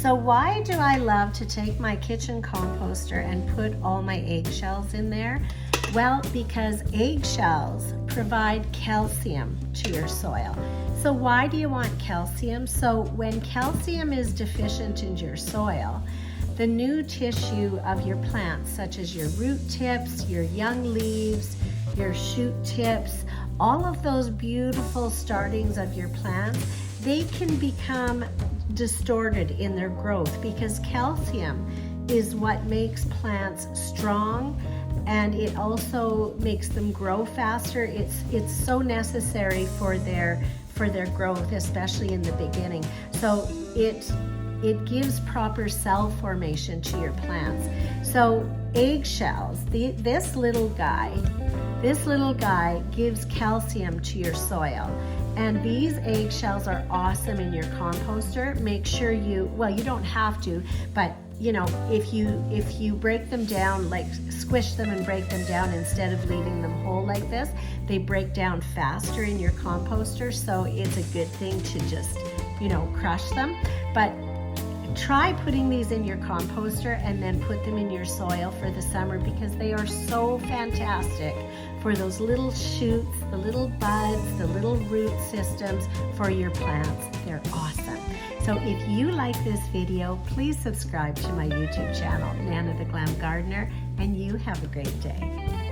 So why do I love to take my kitchen composter and put all my eggshells in there? Well, because eggshells provide calcium to your soil. So why do you want calcium? So when calcium is deficient in your soil, the new tissue of your plants, such as your root tips, your young leaves, your shoot tips, all of those beautiful startings of your plants, they can become distorted in their growth because calcium is what makes plants strong, and it also makes them grow faster. It's so necessary for their growth, especially in the beginning. So it gives proper cell formation to your plants. So eggshells, this little guy gives calcium to your soil. And these eggshells are awesome in your composter. Make sure you don't have to, but if you break them down, like squish them and break them down instead of leaving them whole like this, they break down faster in your composter, so it's a good thing to just, crush them. But try putting these in your composter and then put them in your soil for the summer, because they are so fantastic for those little shoots, the little buds, the little root systems for your plants. They're awesome. So if you like this video, please subscribe to my YouTube channel, Nana the Glam Gardener, and you have a great day.